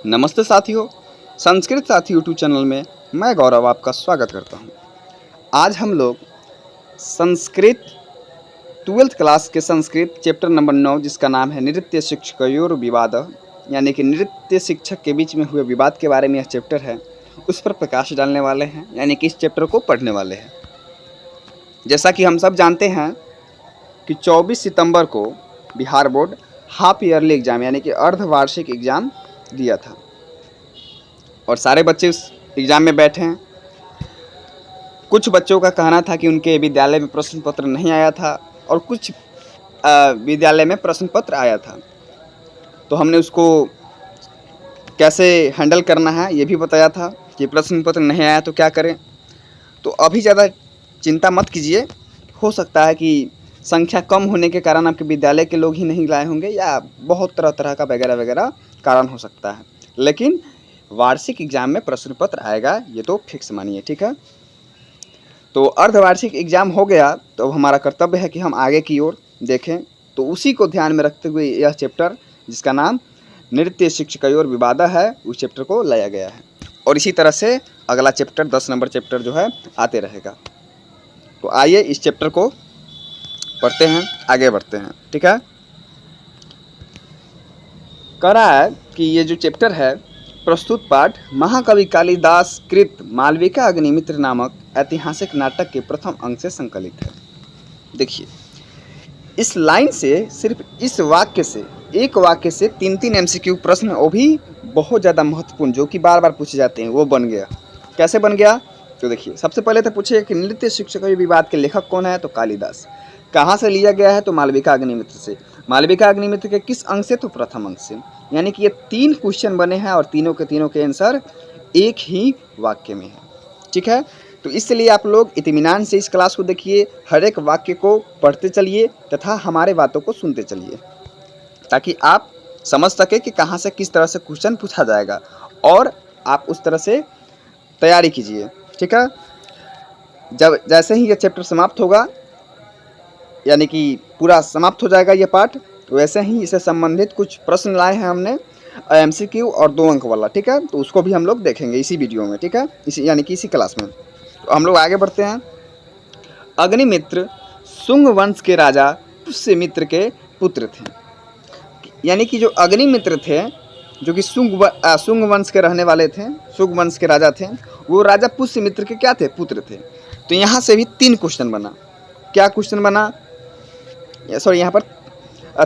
नमस्ते साथियों, संस्कृत साथी यूट्यूब चैनल में मैं गौरव आपका स्वागत करता हूं। आज हम लोग संस्कृत 12th क्लास के संस्कृत चैप्टर नंबर 9 जिसका नाम है नृत्य शिक्षकयोर विवाद, यानी कि नृत्य शिक्षक के बीच में हुए विवाद के बारे में यह चैप्टर है, उस पर प्रकाश डालने वाले हैं, यानी कि इस चैप्टर को पढ़ने वाले हैं। जैसा कि हम सब जानते हैं कि 24 सितंबर को Bihar board half yearly exam यानी कि अर्धवार्षिक एग्ज़ाम दिया था और सारे बच्चे उस एग्ज़ाम में बैठे हैं। कुछ बच्चों का कहना था कि उनके विद्यालय में प्रश्न पत्र नहीं आया था और कुछ विद्यालय में प्रश्न पत्र आया था, तो हमने उसको कैसे हैंडल करना है ये भी बताया था कि प्रश्न पत्र नहीं आया तो क्या करें। तो अभी ज़्यादा चिंता मत कीजिए, हो सकता है कि संख्या कम होने के कारण आपके विद्यालय के लोग ही नहीं लाए होंगे या बहुत तरह तरह का वगैरह वगैरह कारण हो सकता है, लेकिन वार्षिक एग्ज़ाम में प्रश्न पत्र आएगा ये तो फिक्स मानिए, ठीक है। तो अर्धवार्षिक एग्ज़ाम हो गया तो अब हमारा कर्तव्य है कि हम आगे की ओर देखें, तो उसी को ध्यान में रखते हुए यह चैप्टर जिसका नाम नृत्य शिक्षकयोर विवाद है उस चैप्टर को लाया गया है और इसी तरह से अगला चैप्टर 10 नंबर चैप्टर जो है आते रहेगा। तो आइए इस चैप्टर को पढ़ते हैं, आगे बढ़ते हैं, ठीक है। कह रहा है कि ये जो चैप्टर है प्रस्तुत पाठ महाकवि कालिदास कृत मालविका अग्निमित्र नामक ऐतिहासिक नाटक के प्रथम अंक से संकलित है। देखिए, इस लाइन से, सिर्फ इस वाक्य से, एक वाक्य से 3-3 MCQ प्रश्न, वो भी बहुत ज़्यादा महत्वपूर्ण, जो कि बार बार पूछे जाते हैं, वो बन गया। कैसे बन गया? तो देखिए, सबसे पहले तो पूछे कि नृत्य शिक्षकयोर विवाद के लेखक कौन है? तो कालिदास। कहाँ से लिया गया है? तो मालविका अग्निमित्र से। मालविका अग्निमित्र के किस अंक से? तो प्रथम अंक से। यानी कि ये 3 क्वेश्चन बने हैं और तीनों के आंसर एक ही वाक्य में है, ठीक है। तो इसलिए आप लोग इत्मीनान से इस क्लास को देखिए, हर एक वाक्य को पढ़ते चलिए तथा हमारे बातों को सुनते चलिए, ताकि आप समझ सके कि कहाँ से किस तरह से क्वेश्चन पूछा जाएगा और आप उस तरह से तैयारी कीजिए, ठीक है। जब जैसे ही ये चैप्टर समाप्त होगा, यानी कि पूरा समाप्त हो जाएगा ये पाठ, तो वैसे ही इससे संबंधित कुछ प्रश्न लाए हैं हमने MCQ और 2 अंक वाला, ठीक है। तो उसको भी हम लोग देखेंगे इसी वीडियो में, ठीक है, इसी यानी कि इसी क्लास में। तो हम लोग आगे बढ़ते हैं। अग्निमित्र शुंग वंश के राजा पुष्यमित्र के पुत्र थे। यानी कि जो अग्निमित्र थे, जो कि शुंग वंश के रहने वाले थे, शुंग वंश के राजा थे, वो राजा पुष्यमित्र के क्या थे? पुत्र थे। तो यहाँ से भी 3 क्वेश्चन बना। क्या क्वेश्चन बना? सॉरी, यहाँ पर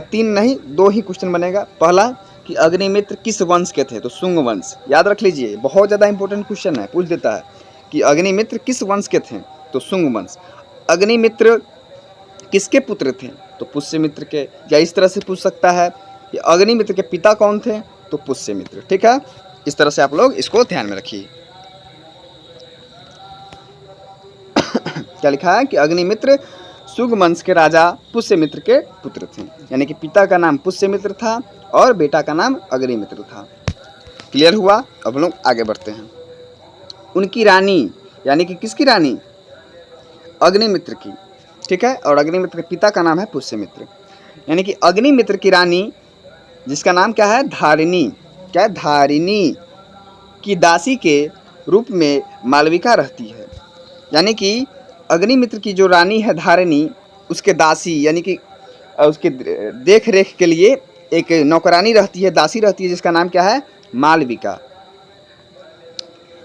3 नहीं 2 ही क्वेश्चन बनेगा। पहला कि अग्निमित्र किस वंश के थे? तो शुंग वंश। याद रख लीजिए, बहुत ज़्यादा इंपॉर्टेंट क्वेश्चन है, पूछ देता है कि अग्निमित्र किस वंश के थे? तो शुंग वंश। अग्निमित्र किसके पुत्र थे? तो पुष्यमित्र के। या इस तरह से पूछ सकता है कि अग्निमित्र के पिता कौन थे? तो पुष्यमित्र, ठीक है। इस तरह से आप लोग इसको ध्यान में रखिए। क्या लिखा है कि अग्निमित्र शुंग वंश के राजा पुष्यमित्र के पुत्र थे, यानी कि पिता का नाम पुष्यमित्र था और बेटा का नाम अग्निमित्र था। क्लियर हुआ? अब लोग आगे बढ़ते हैं। उनकी रानी, यानी कि किसकी रानी? अग्निमित्र की, ठीक है। और अग्निमित्र के पिता का नाम है पुष्यमित्र, यानी कि अग्निमित्र की रानी जिसका नाम क्या है? धारिणी। क्या है? धारिणी की दासी के रूप में मालविका रहती है। यानी कि अग्निमित्र की जो रानी है धारिणी, उसके दासी, यानी कि उसके देख रेख के लिए एक नौकरानी रहती है, दासी रहती है, जिसका नाम क्या है? मालविका।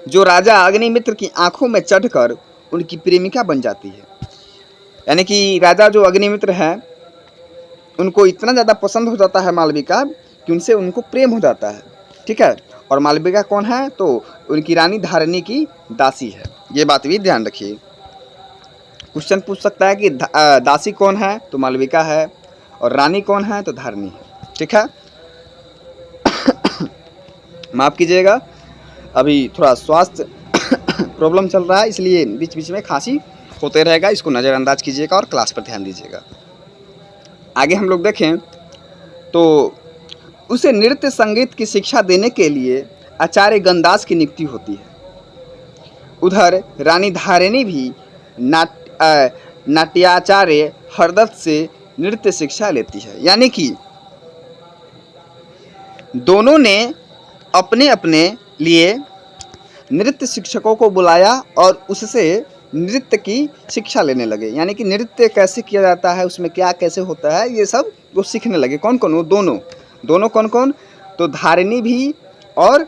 जो राजा अग्निमित्र की आंखों में चढ़कर उनकी प्रेमिका बन जाती है। यानी कि राजा जो अग्निमित्र है, उनको इतना ज़्यादा पसंद हो जाता है मालविका कि उनसे उनको प्रेम हो जाता है, ठीक है। और मालविका कौन है? तो उनकी रानी धारिणी की दासी है। ये बात भी ध्यान रखिए। क्वेश्चन पूछ सकता है कि दासी कौन है? तो मालविका है। और रानी कौन है? तो धारिणी है, ठीक है। माफ़ कीजिएगा, अभी थोड़ा स्वास्थ्य प्रॉब्लम चल रहा है, इसलिए बीच बीच में खांसी होते रहेगा, इसको नज़रअंदाज कीजिएगा और क्लास पर ध्यान दीजिएगा। आगे हम लोग देखें तो उसे नृत्य संगीत की शिक्षा देने के लिए आचार्य गंदास की नियुक्ति होती है। उधर रानी धारिणी भी नाट्याचार्य हरदत्त से नृत्य शिक्षा लेती है। यानी कि दोनों ने अपने अपने लिए नृत्य शिक्षकों को बुलाया और उससे नृत्य की शिक्षा लेने लगे। यानी कि नृत्य कैसे किया जाता है, उसमें क्या कैसे होता है, ये सब वो सीखने लगे। कौन कौन? वो दोनों कौन कौन? तो धारिणी भी और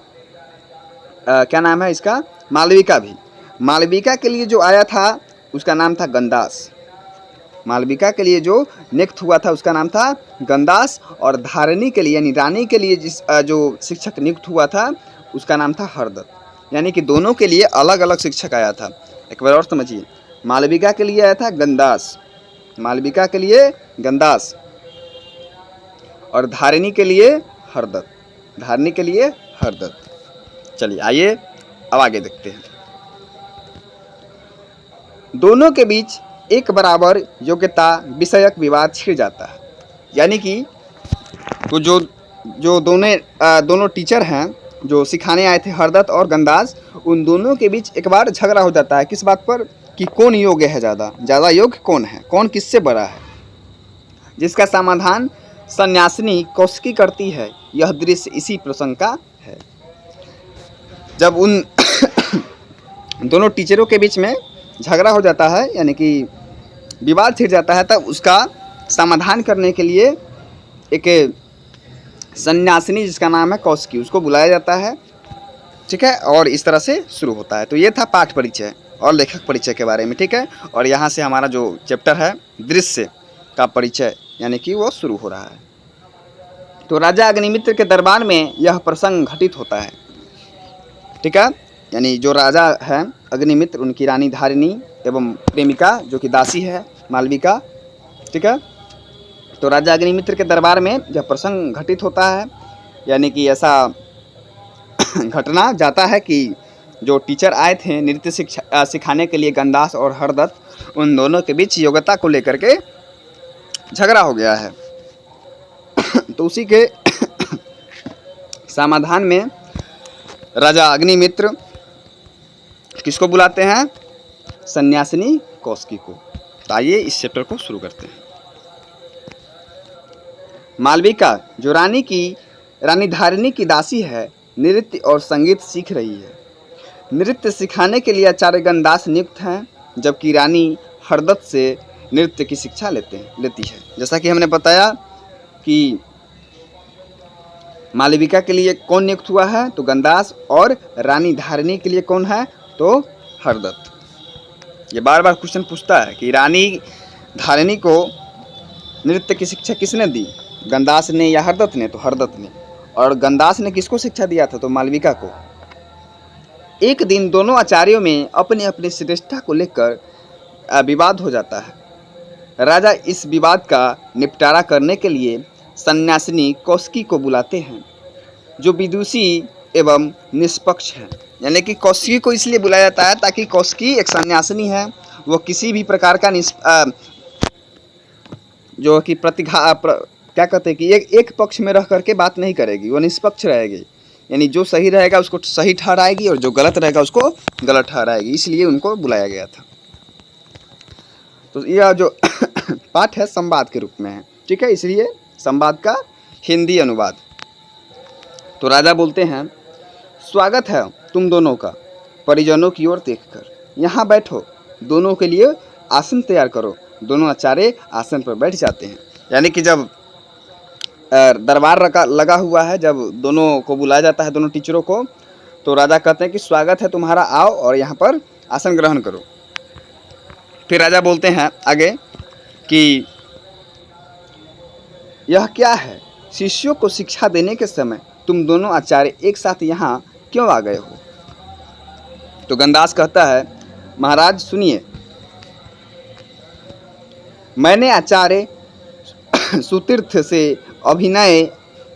क्या नाम है इसका, मालविका भी। मालविका के लिए जो आया था उसका नाम था गंदास। मालविका के लिए जो नियुक्त हुआ था उसका नाम था गंदास, और धारिणी के लिए यानी रानी के लिए जो शिक्षक नियुक्त हुआ था उसका नाम था हरदत्त। यानी कि दोनों के लिए अलग अलग शिक्षक आया था। एक बार और समझिए, मालविका के लिए आया था गंदास, मालविका के लिए गंदास, और धारिणी के लिए हरदत्त, धारिणी के लिए हरदत्त। चलिए आइए अब आगे देखते हैं। दोनों के बीच एक बराबर योग्यता विषयक विवाद छिड़ जाता है। यानी कि तो जो दोनों टीचर हैं जो सिखाने आए थे, हरदत्त और गंदास, उन दोनों के बीच एक बार झगड़ा हो जाता है। किस बात पर? कि कौन योग्य है, ज़्यादा योग्य कौन है, कौन किससे बड़ा है, जिसका समाधान सन्यासिनी कौशिकी करती है। यह दृश्य इसी प्रसंग का है। जब उन दोनों टीचरों के बीच में झगड़ा हो जाता है, यानी कि विवाद छिड़ जाता है, तब उसका समाधान करने के लिए एक सन्यासिनी जिसका नाम है कौशिकी, उसको बुलाया जाता है। ठीक है, और इस तरह से शुरू होता है। तो ये था पाठ परिचय और लेखक परिचय के बारे में। ठीक है, और यहाँ से हमारा जो चैप्टर है दृश्य का परिचय यानी कि वो शुरू हो रहा है। तो राजा अग्निमित्र के दरबार में यह प्रसंग घटित होता है। ठीक है, यानी जो राजा है अग्निमित्र, उनकी रानी धारिणी एवं प्रेमिका जो कि दासी है मालविका। ठीक है, तो राजा अग्निमित्र के दरबार में यह प्रसंग घटित होता है। यानी कि ऐसा घटना जाता है कि जो टीचर आए थे नृत्य सिखाने के लिए, गंदास और हरदत्त, उन दोनों के बीच योग्यता को लेकर के झगड़ा हो गया है। तो उसी के समाधान में राजा अग्निमित्र किसको बुलाते हैं? सन्यासिनी कौशिकी को। तो आइए इस चैप्टर को शुरू करते हैं। मालविका जो रानी धारिणी की दासी है, नृत्य और संगीत सीख रही है। नृत्य सिखाने के लिए आचार्य गंदास नियुक्त हैं, जबकि रानी हरदत्त से नृत्य की शिक्षा लेती है। जैसा कि हमने बताया कि मालविका के लिए कौन नियुक्त हुआ है? तो गंदास, और रानी धारिणी के लिए कौन है? तो हरदत्त। ये बार बार क्वेश्चन पूछता है कि रानी धारिणी को नृत्य की शिक्षा किसने दी, गंदास ने या हरदत्त ने? तो हरदत्त ने। और गंदास ने किसको शिक्षा दिया था? तो मालविका को। एक दिन दोनों आचार्यों में अपनी अपनी श्रेष्ठता को लेकर विवाद हो जाता है। राजा इस विवाद का निपटारा करने के लिए सन्यासिनी कौशिकी को बुलाते हैं, जो विदुषी एवं निष्पक्ष है। यानी कि कौशिकी को इसलिए बुलाया जाता है ताकि कौशिकी एक सन्यासिनी है, वो किसी भी प्रकार का जो कि क्या कहते हैं कि एक पक्ष में रह करके बात नहीं करेगी, वो निष्पक्ष रहेगी। यानी जो सही रहेगा उसको सही ठहराएगी और जो गलत रहेगा उसको गलत ठहराएगी, इसलिए उनको बुलाया गया था। तो यह जो पाठ है संवाद के रूप में है। ठीक है, इसलिए संवाद का हिंदी अनुवाद। तो राजा बोलते हैं, स्वागत है तुम दोनों का परिजनों की ओर देखकर। यहाँ बैठो, दोनों के लिए आसन तैयार करो। दोनों आचार्य आसन पर बैठ जाते हैं। यानी कि जब दरबार लगा हुआ है, जब दोनों को बुलाया जाता है, दोनों टीचरों को, तो राजा कहते हैं कि स्वागत है तुम्हारा, आओ और यहाँ पर आसन ग्रहण करो। फिर राजा बोलते हैं आगे कि यह क्या है, शिष्यों को शिक्षा देने के समय तुम दोनों आचार्य एक साथ यहाँ क्यों आ गए हो? तो गंदास कहता है, महाराज सुनिए, मैंने आचार्य सुतीर्थ से अभिनय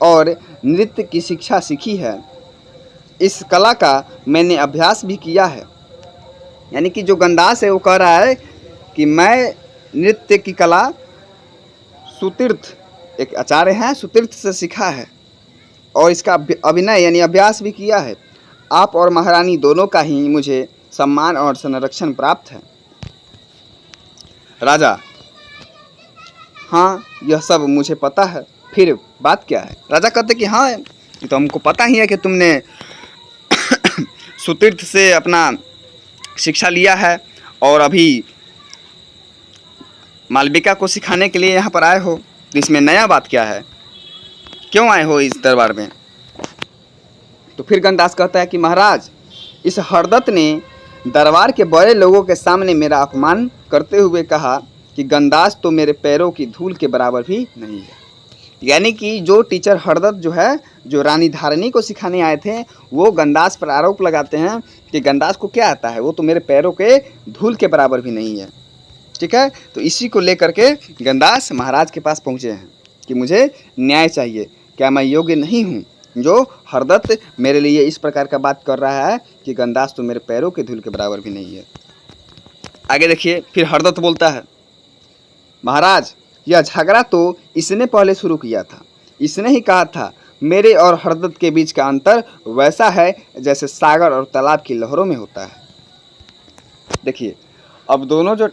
और नृत्य की शिक्षा सीखी है। इस कला का मैंने अभ्यास भी किया है। यानी कि जो गंदास है वो कह रहा है कि मैं नृत्य की कला सुतीर्थ, एक आचार्य हैं, सुतीर्थ से सीखा है और इसका अभिनय यानी अभ्यास भी किया है। आप और महारानी दोनों का ही मुझे सम्मान और संरक्षण प्राप्त है। राजा, हाँ यह सब मुझे पता है, फिर बात क्या है? राजा कहते कि हाँ ये तो हमको पता ही है कि तुमने सुतीर्थ से अपना शिक्षा लिया है और अभी मालविका को सिखाने के लिए यहाँ पर आए हो, तो इसमें नया बात क्या है, क्यों आए हो इस दरबार में? तो फिर गणदास कहता है कि महाराज, इस हरदत्त ने दरबार के बड़े लोगों के सामने मेरा अपमान करते हुए कहा कि गणदास तो मेरे पैरों की धूल के बराबर भी नहीं है। यानी कि जो टीचर हरदत्त जो है, जो रानी धारणी को सिखाने आए थे, वो गणदास पर आरोप लगाते हैं कि गणदास को क्या आता है, वो तो मेरे पैरों के धूल के बराबर भी नहीं है। ठीक है, तो इसी को लेकर के गणदास महाराज के पास पहुँचे हैं कि मुझे न्याय चाहिए, क्या मैं योग्य नहीं हूँ जो हरदत्त मेरे लिए इस प्रकार का बात कर रहा है कि गणदास तो मेरे पैरों के धूल के बराबर भी नहीं है। आगे देखिए, फिर हरदत्त बोलता है, महाराज, यह झगड़ा तो इसने पहले शुरू किया था। इसने ही कहा था मेरे और हरदत्त के बीच का अंतर वैसा है जैसे सागर और तालाब की लहरों में होता है। देखिए, अब दोनों जो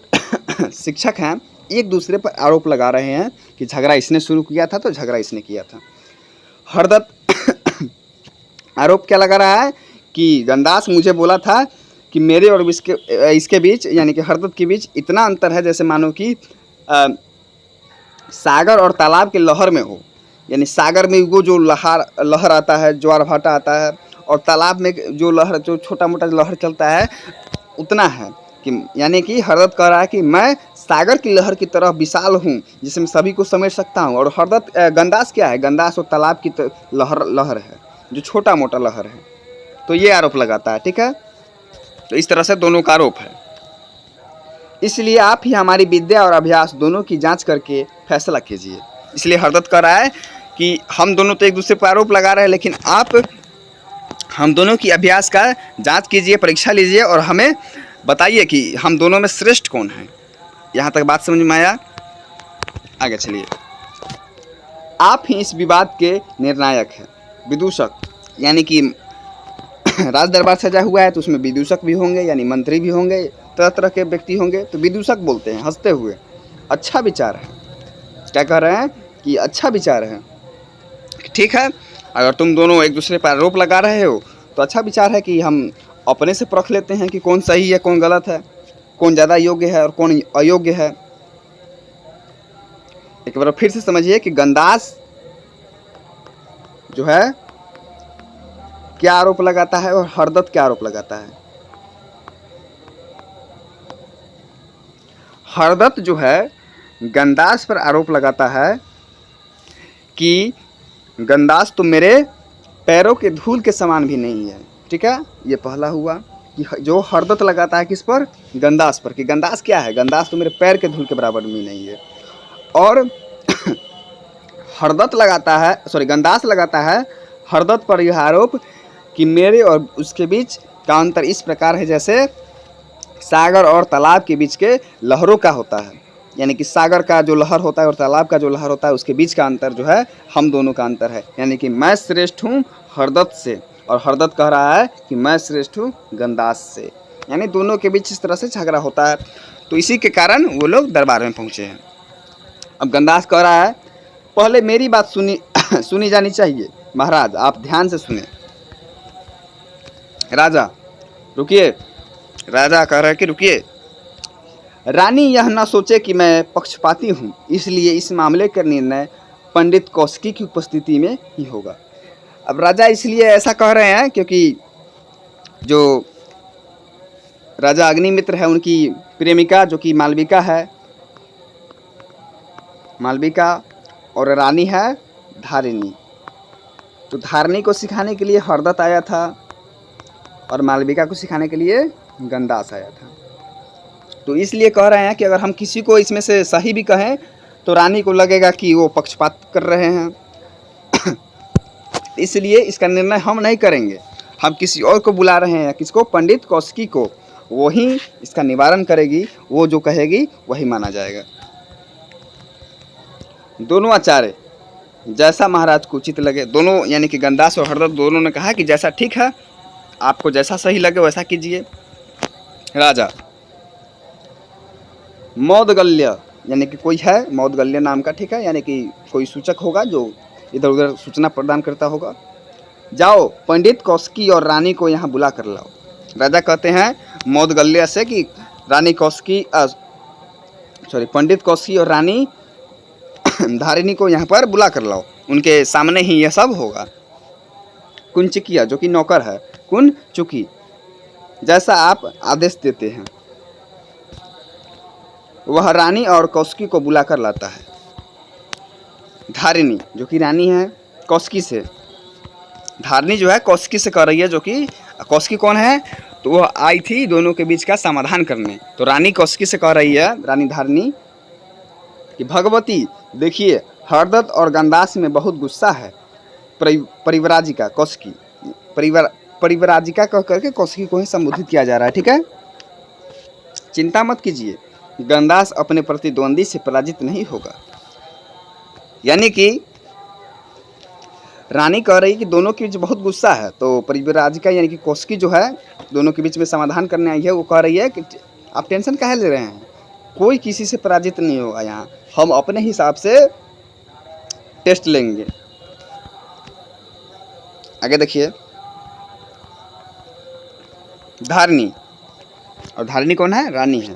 शिक्षक हैं एक दूसरे पर आरोप लगा रहे हैं कि झगड़ा इसने शुरू किया था, तो झगड़ा इसने किया था। हरदत्त आरोप क्या लगा रहा है कि गणदास मुझे बोला था कि मेरे और इसके बीच, यानी कि हरदत्त के बीच इतना अंतर है जैसे मानो कि सागर और तालाब के लहर में हो। यानी सागर में वो जो लहर आता है, ज्वार भाटा आता है, और तालाब में जो लहर, जो छोटा मोटा लहर चलता है, उतना है कि यानी कि हरदत्त कह रहा है कि मैं सागर की लहर की तरह विशाल हूँ जिसमें सभी को समेट सकता हूँ। और गणदास क्या है, गणदास और तालाब की लहर है, जो छोटा मोटा लहर है। तो ये आरोप लगाता है। ठीक है, तो इस तरह से दोनों का आरोप है। इसलिए आप ही हमारी विद्या और अभ्यास दोनों की जांच करके फैसला कीजिए। इसलिए हरदत्त कह रहा है कि हम दोनों तो एक दूसरे पर आरोप लगा रहे हैं, लेकिन आप हम दोनों की अभ्यास का जांच कीजिए, परीक्षा लीजिए और हमें बताइए कि हम दोनों में श्रेष्ठ कौन है। यहाँ तक बात समझ में आया? आगे चलिए। आप ही इस विवाद के निर्णायक हैं। विदूषक, यानी कि राज दरबार सजा हुआ है तो उसमें विदूषक भी होंगे, यानी मंत्री भी होंगे, तरह तरह के व्यक्ति होंगे। तो विदूषक बोलते हैं हंसते हुए, अच्छा विचार है। क्या कह रहे हैं कि अच्छा विचार है। ठीक है, अगर तुम दोनों एक दूसरे पर आरोप लगा रहे हो तो अच्छा विचार है कि हम अपने से परख लेते हैं कि कौन सही है, कौन गलत है, कौन ज़्यादा योग्य है और कौन अयोग्य है। एक बार फिर से समझिए कि गणदास जो है क्या आरोप लगाता है और हरदत्त क्या आरोप लगाता है। हरदत्त जो है गणदास पर आरोप लगाता है कि गणदास तो मेरे पैरों के धूल के समान भी नहीं है। ठीक है, ये पहला हुआ कि जो हरदत्त लगाता है किस पर, गणदास पर, कि गणदास क्या है, गणदास तो मेरे पैर के धूल के बराबर भी नहीं है। और हरदत्त लगाता है, गणदास लगाता है हरदत्त पर यह आरोप कि मेरे और उसके बीच का अंतर इस प्रकार है जैसे सागर और तालाब के बीच के लहरों का होता है। यानी कि सागर का जो लहर होता है और तालाब का जो लहर होता है उसके बीच का अंतर जो है हम दोनों का अंतर है। यानी कि मैं श्रेष्ठ हूँ हरदत्त से और हरदत्त कह रहा है कि मैं श्रेष्ठ हूँ गणदास से। यानी दोनों के बीच इस तरह से झगड़ा होता है। तो इसी के कारण वो लोग दरबार में पहुँचे हैं। अब गणदास कह रहा है पहले मेरी बात सुनी जानी चाहिए। महाराज आप ध्यान से सुने। राजा रुकिए, राजा कह रहा है कि रुकिए। रानी यह न सोचे कि मैं पक्षपाती हूँ, इसलिए इस मामले का निर्णय पंडित कौशिकी की उपस्थिति में ही होगा। अब राजा इसलिए ऐसा कह रहे हैं क्योंकि जो राजा अग्निमित्र है उनकी प्रेमिका जो कि मालविका है, मालविका, और रानी है धारिणी। तो धारिणी को सिखाने के लिए हरदत्त आया था और मालविका को सिखाने के लिए गणदास आया था। तो इसलिए कह रहे हैं कि अगर हम किसी को इसमें से सही भी कहें तो रानी को लगेगा कि वो पक्षपात कर रहे हैं। इसलिए इसका निर्णय हम नहीं करेंगे, हम किसी और को बुला रहे हैं। किसको? पंडित कौशिकी को। वही इसका निवारण करेगी, वो जो कहेगी वही माना जाएगा। दोनों आचार्य जैसा महाराज को उचित लगे, दोनों यानी कि गणदास और हरदत्त दोनों ने कहा कि जैसा ठीक है, आपको जैसा सही लगे वैसा कीजिए। राजा मौदगल्य, यानी कि कोई है मौदगल्य नाम का, ठीक है, यानी कि कोई सूचक होगा जो इधर उधर सूचना प्रदान करता होगा। जाओ पंडित कौशिकी और रानी को यहाँ बुला कर लाओ। राजा कहते हैं मोदगल्या से कि रानी कौशिकी पंडित कौशिकी और रानी धारिणी को यहाँ पर बुला कर लाओ, उनके सामने ही यह सब होगा। कुंचिकिया जो कि नौकर है, कुंचुकी, जैसा आप आदेश देते हैं। वह रानी और कौशिकी को बुला कर लाता है। धारिणी जो कि रानी है कौशिकी से, धारिणी जो है कौशिकी से कह रही है, जो कि कौशिकी कौन है, तो वह आई थी दोनों के बीच का समाधान करने। तो रानी कौशिकी से कह रही है, रानी धारिणी, कि भगवती देखिए हरदत्त और गंदास में बहुत गुस्सा है। परिवराजिका कौशिकी, परिवराजिका कह करके कौशिकी को ही संबोधित किया जा रहा है, ठीक है। चिंता मत कीजिए, गंदास अपने प्रतिद्वंदी से पराजित नहीं होगा। यानी कि रानी कह रही कि दोनों के बीच बहुत गुस्सा है, तो परिवराजिका यानी कि कौशिकी जो है दोनों के बीच में समाधान करने आई है, वो कह रही है कि आप टेंशन काहे ले रहे हैं, कोई किसी से पराजित नहीं होगा, यहाँ हम अपने हिसाब से टेस्ट लेंगे। आगे देखिए, धारिणी, और धारिणी कौन है, रानी है।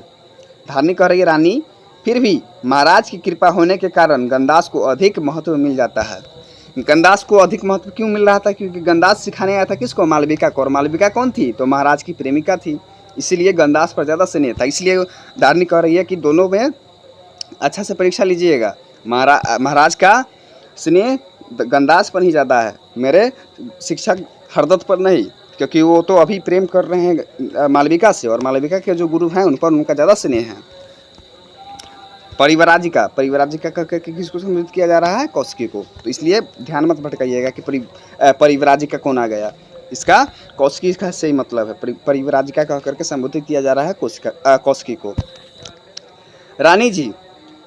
धारिणी कह रही है, रानी फिर भी महाराज की कृपा होने के कारण गंदास को अधिक महत्व मिल जाता है। गंदास को अधिक महत्व क्यों मिल रहा था, क्योंकि गंदास सिखाने आया था किसको, मालविका को, और मालविका कौन थी, तो महाराज की प्रेमिका थी, इसीलिए गंदास पर ज़्यादा स्नेह था। इसलिए धारिणी कह रही है कि दोनों में अच्छा से परीक्षा लीजिएगा, महाराज का स्नेह गंदास पर ही ज़्यादा है, मेरे शिक्षक हरदत्त पर नहीं, क्योंकि वो तो अभी प्रेम कर रहे हैं मालविका से, और मालविका के जो गुरु हैं उन पर उनका ज़्यादा स्नेह है। परिवराजिका, परिवराजिका करके किसको संबोधित किया जा रहा है, कौशिकी को, तो इसलिए ध्यान मत भटकाइएगा कि परिवराजिका कौन आ गया, इसका कौशिकी का सही मतलब है, परिवराजिका कह करके संबोधित किया जा रहा है कौशिकी को। रानी जी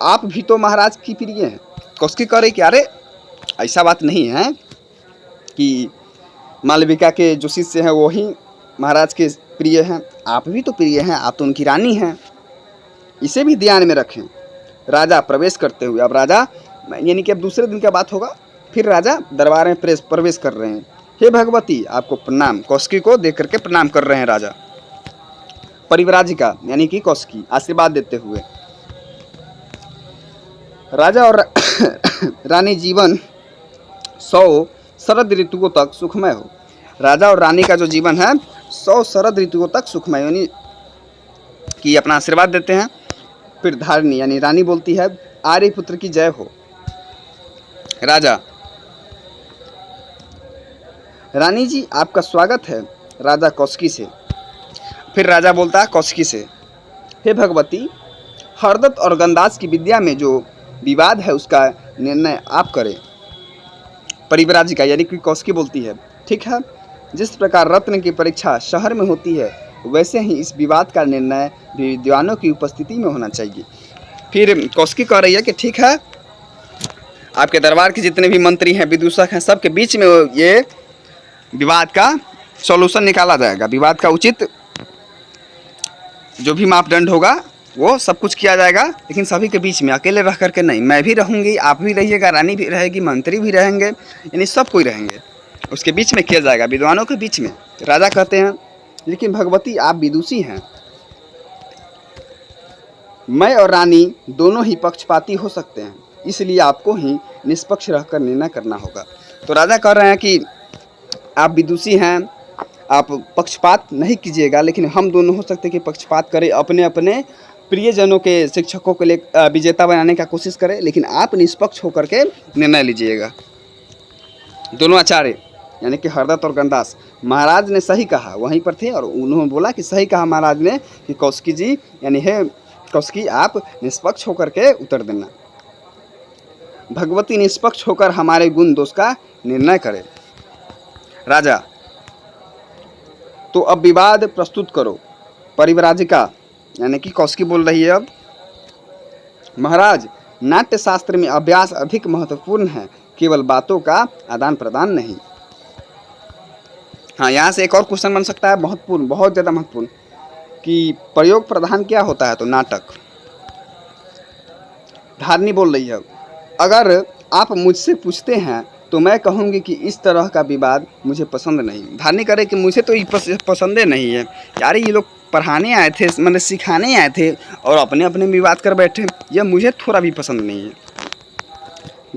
आप भी तो महाराज की प्रिय हैं। कौशिकी कह रही कि अरे ऐसा बात नहीं है कि मालविका के जो शिष्य हैं वो ही महाराज के प्रिय हैं, आप भी तो प्रिय हैं, आप तो उनकी रानी हैं, इसे भी ध्यान में रखें। राजा प्रवेश करते हुए, अब राजा यानी कि अब दूसरे दिन का बात होगा, फिर राजा दरबार में प्रवेश कर रहे हैं। हे भगवती आपको प्रणाम, कौशिकी को देख करके प्रणाम कर रहे हैं राजा। परिवराजिका यानी कि कौशिकी आशीर्वाद देते हुए, राजा और रानी जीवन 100 शरद ऋतुओं तक सुखमय हो। राजा और रानी का जो जीवन है 100 शरद ऋतुओं तक सुखमय, यानी कि अपना आशीर्वाद देते हैं। फिर धारिणी यानी रानी बोलती है, आर्यपुत्र की जय हो। राजा, रानी जी आपका स्वागत है, राजा कौशिकी से। फिर राजा बोलता है कौशिकी से, हे भगवती हरदत्त और गंदास की विद्या में जो विवाद है उसका निर्णय आप करें। परिवराजिका यानी कि कौशिकी बोलती है, ठीक है, जिस प्रकार रत्न की परीक्षा शहर में होती है वैसे ही इस विवाद का निर्णय भी विद्वानों की उपस्थिति में होना चाहिए। फिर कौशिकी कह रही है कि ठीक है, आपके दरबार के जितने भी मंत्री हैं, विदूषक हैं, सबके बीच में ये विवाद का सॉल्यूशन निकाला जाएगा, विवाद का उचित जो भी मापदंड होगा वो सब कुछ किया जाएगा, लेकिन सभी के बीच में, अकेले रह करके नहीं। मैं भी रहूँगी, आप भी रहिएगा, रानी भी रहेगी, मंत्री भी रहेंगे, यानी सब कोई रहेंगे, उसके बीच में किया जाएगा, विद्वानों के बीच में। राजा कहते हैं, लेकिन भगवती आप विदुषी हैं, मैं और रानी दोनों ही पक्षपाती हो सकते हैं, इसलिए आपको ही निष्पक्ष रहकर निर्णय करना होगा। तो राजा कह रहे हैं कि आप विदुषी हैं, आप पक्षपात नहीं कीजिएगा, लेकिन हम दोनों हो सकते हैं कि पक्षपात करें, अपने अपने प्रियजनों के शिक्षकों के लिए विजेता बनाने का कोशिश करें, लेकिन आप निष्पक्ष होकर के निर्णय लीजिएगा। दोनों आचार्य यानी कि हरदत्त और गंदास, महाराज ने सही कहा, वहीं पर थे और उन्होंने बोला कि सही कहा महाराज ने कि कौशिकी जी यानी है कौशिकी आप निष्पक्ष होकर के उत्तर देना। भगवती निष्पक्ष होकर हमारे गुण दोष का निर्णय करें। राजा, तो अब विवाद प्रस्तुत करो। परिवराजिका यानी कि कौशिकी बोल रही है, अब महाराज नाट्य शास्त्र में अभ्यास अधिक महत्वपूर्ण है, केवल बातों का आदान प्रदान नहीं। हाँ, यहाँ से एक और क्वेश्चन बन सकता है, महत्वपूर्ण, बहुत ज़्यादा महत्वपूर्ण, कि प्रयोग प्रधान क्या होता है, तो नाटक। धारिणी बोल रही है, अगर आप मुझसे पूछते हैं तो मैं कहूँगी कि इस तरह का विवाद मुझे पसंद नहीं। धारनी करे कि मुझे तो ये पसंद नहीं है। यार ये लोग पढ़ाने आए थे, मतलब सिखाने आए थे और अपने अपने विवाद कर बैठे, यह मुझे थोड़ा भी पसंद नहीं है।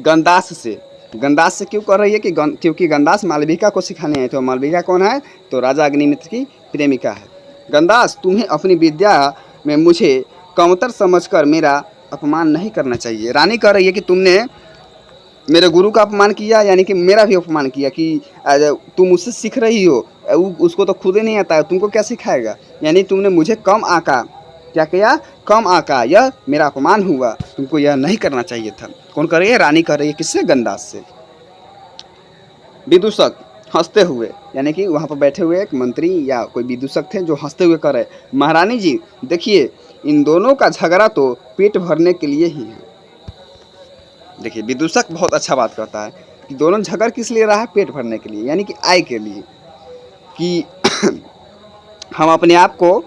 गंदास से क्यों कर रही है कि क्योंकि गंदास मालविका को सिखाने आए थे और मालविका कौन है, तो राजा अग्निमित्र की प्रेमिका है। गंदास, तुम्हें अपनी विद्या में मुझे कमतर समझकर मेरा अपमान नहीं करना चाहिए। रानी कह रही है कि तुमने मेरे गुरु का अपमान किया, यानी कि मेरा भी अपमान किया कि तुम उससे सीख रही हो, उसको तो खुद ही नहीं आता है, तुमको क्या सिखाएगा। यानी तुमने मुझे कम आका, क्या किया, कम आका, यह मेरा अपमान हुआ, तुमको यह नहीं करना चाहिए था। कौन कर रही है, रानी कर रही है, किससे, गंदास से। विदूषक हंसते हुए, यानी कि वहाँ पर बैठे हुए एक मंत्री या कोई विदूषक थे जो हंसते हुए कर रहे, महारानी जी देखिए इन दोनों का झगड़ा तो पेट भरने के लिए ही है। देखिए विदूषक बहुत अच्छा बात करता है कि दोनों झगड़ किस लिए रहा है, पेट भरने के लिए, यानी कि आय के लिए, कि हम अपने आप को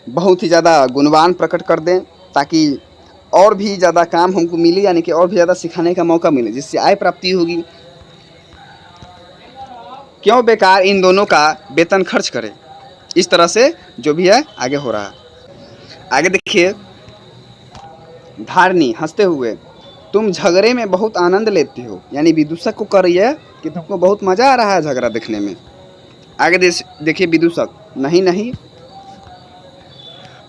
बहुत ही ज़्यादा गुणवान प्रकट कर दें ताकि और भी ज़्यादा काम हमको मिले, यानी कि और भी ज़्यादा सिखाने का मौका मिले, जिससे आय प्राप्ति होगी। क्यों बेकार इन दोनों का वेतन खर्च करें। इस तरह से जो भी है आगे हो रहा है। आगे देखिए, धारनी हंसते हुए, तुम झगड़े में बहुत आनंद लेती हो, यानी विदूषक को कर रही है कि तुमको बहुत मज़ा आ रहा है झगड़ा देखने में। आगे देखिए विदूषक, नहीं नहीं,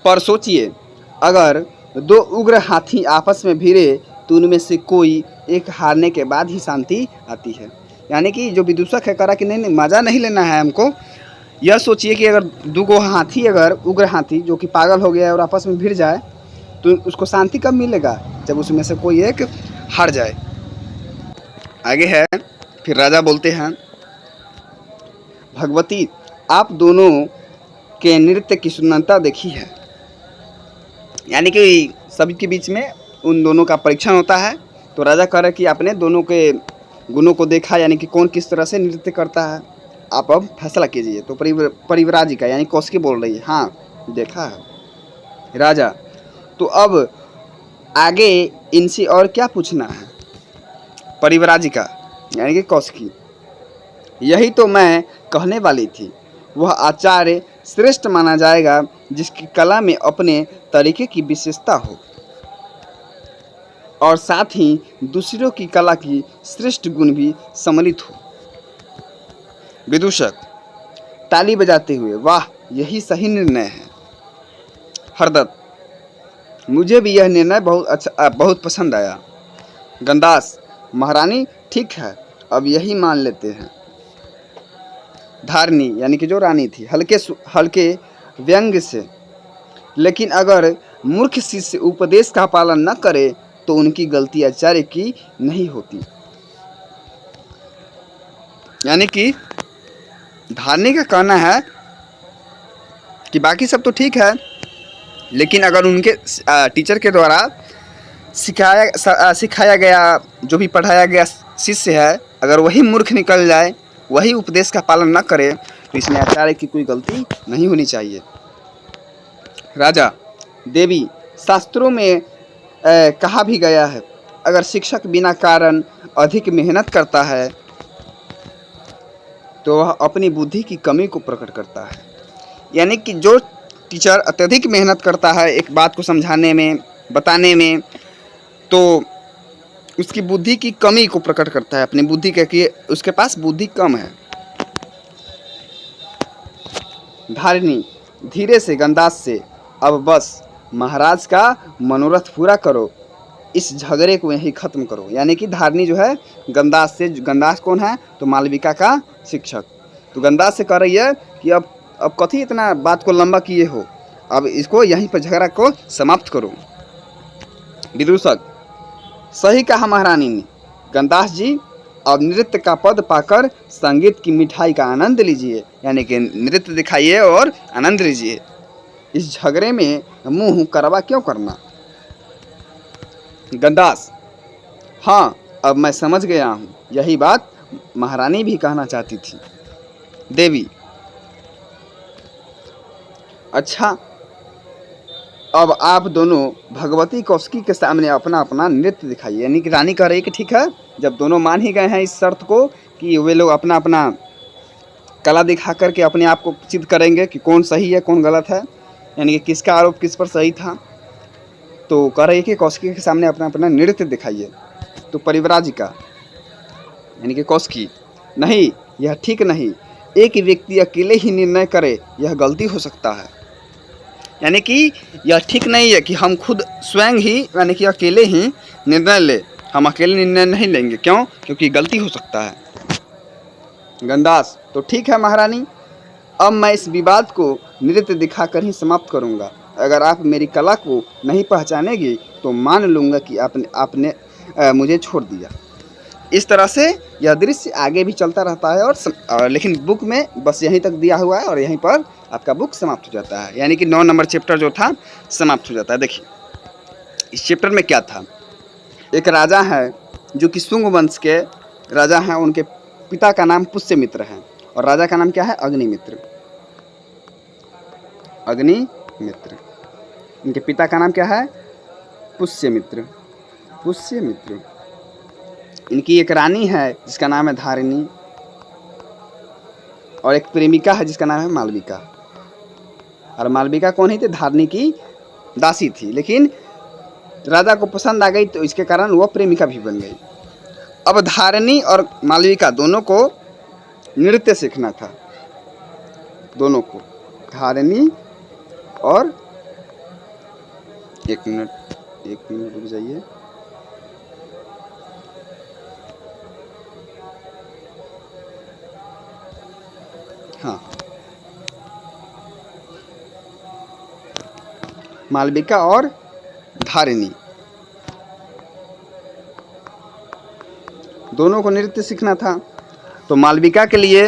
पर सोचिए अगर दो उग्र हाथी आपस में भिड़े तो उनमें से कोई एक हारने के बाद ही शांति आती है। यानी कि जो विदूषक है करा कि नहीं नहीं मज़ा नहीं लेना है हमको, यह सोचिए कि अगर दो हाथी, अगर उग्र हाथी जो कि पागल हो गया है और आपस में भिड़ जाए तो उसको शांति कब मिलेगा, जब उसमें से कोई एक हार जाए। आगे है, फिर राजा बोलते हैं, भगवती आप दोनों के नृत्य की सुंदरता देखी है। यानी कि सभी के बीच में उन दोनों का परीक्षण होता है, तो राजा कह रहे कि आपने दोनों के गुणों को देखा, यानी कि कौन किस तरह से नृत्य करता है, आप अब फैसला कीजिए। तो परिव्राजिका यानी कौशिकी बोल रही है, हाँ देखा है। राजा, तो अब आगे इनसे और क्या पूछना है। परिव्राजिका यानी कि कौशिकी, यही तो मैं कहने वाली थी, वह आचार्य श्रेष्ठ माना जाएगा जिसकी कला में अपने तरीके की विशेषता हो और साथ ही दूसरों की कला की श्रेष्ठ गुण भी सम्मिलित हो। विदूषक ताली बजाते हुए, वाह यही सही निर्णय है। हरदत्त, मुझे भी यह निर्णय बहुत पसंद आया। गंदास, महारानी ठीक है, अब यही मान लेते हैं। धारनी यानी कि जो रानी थी, हल्के व्यंग्य से, लेकिन अगर मूर्ख शिष्य उपदेश का पालन न करे तो उनकी गलती आचार्य की नहीं होती। यानी कि धारनी का कहना है कि बाकी सब तो ठीक है, लेकिन अगर उनके टीचर के द्वारा सिखाया गया, जो भी पढ़ाया गया शिष्य है, अगर वही मूर्ख निकल जाए, वही उपदेश का पालन न करे, तो इसमें आचार्य की कोई गलती नहीं होनी चाहिए। राजा, देवी शास्त्रों में कहा भी गया है, अगर शिक्षक बिना कारण अधिक मेहनत करता है तो वह अपनी बुद्धि की कमी को प्रकट करता है। यानी कि जो टीचर अत्यधिक मेहनत करता है एक बात को समझाने में, बताने में, तो उसकी बुद्धि की कमी को प्रकट करता है, अपनी बुद्धि का कि उसके पास बुद्धि कम है। धारिणी धीरे से गंदास से, अब बस महाराज का मनोरथ पूरा करो, इस झगड़े को यहीं ख़त्म करो। यानी कि धारिणी जो है गंदास से, गंदास कौन है, तो मालविका का शिक्षक, तो गंदास से कह रही है कि अब कथी इतना बात को लंबा किए हो, अब इसको यहीं पर झगड़ा को समाप्त करो। विदूषक, सही कहा महारानी ने। गंदास जी अब नृत्य का पद पाकर संगीत की मिठाई का आनंद लीजिए, यानी कि नृत्य दिखाइए और आनंद लीजिए, इस झगड़े में मुंह करवा क्यों करना। गंदास, हाँ अब मैं समझ गया हूँ, यही बात महारानी भी कहना चाहती थी। देवी, अच्छा अब आप दोनों भगवती कौशिकी के सामने अपना अपना नृत्य दिखाइए। यानी कि रानी कह रही है कि ठीक है, जब दोनों मान ही गए हैं इस शर्त को कि वे लोग अपना अपना कला दिखा करके अपने आप को सिद्ध करेंगे कि कौन सही है कौन गलत है, यानी कि किसका आरोप किस पर सही था, तो कह रही है कि कौशिकी के सामने अपना अपना नृत्य दिखाइए। तो परिव्राजिका यानी कि कौशिकी, नहीं यह ठीक नहीं, एक व्यक्ति अकेले ही निर्णय करे यह गलती हो सकता है। यानी कि यह ठीक नहीं है कि हम खुद स्वयं ही यानी कि अकेले ही निर्णय ले, हम अकेले निर्णय नहीं लेंगे। क्यों? क्योंकि गलती हो सकता है। गंदास, तो ठीक है महारानी, अब मैं इस विवाद को नृत्य दिखाकर ही समाप्त करूंगा। अगर आप मेरी कला को नहीं पहचानेगी तो मान लूँगा कि आपने मुझे छोड़ दिया। इस तरह से यह दृश्य आगे भी चलता रहता है और लेकिन बुक में बस यहीं तक दिया हुआ है और यहीं पर आपका बुक समाप्त हो जाता है। यानी कि 9 नंबर चैप्टर जो था समाप्त हो जाता है। देखिए इस चैप्टर में क्या था। एक राजा है जो कि शुंग वंश के राजा हैं, उनके पिता का नाम पुष्यमित्र है और राजा का नाम क्या है? अग्निमित्र। अग्निमित्र, इनके पिता का नाम क्या है? पुष्यमित्र। पुष्यमित्र। इनकी एक रानी है जिसका नाम है धारिणी और एक प्रेमिका है जिसका नाम है मालविका। और मालविका कौन ही थी? धारिणी की दासी थी, लेकिन राजा को पसंद आ गई तो इसके कारण वह प्रेमिका भी बन गई। अब धारिणी और मालविका दोनों को नृत्य सीखना था, दोनों को, धारिणी और एक मिनट रुक जाइए। हाँ, मालविका और धारिणी दोनों को नृत्य सीखना था। तो मालविका के लिए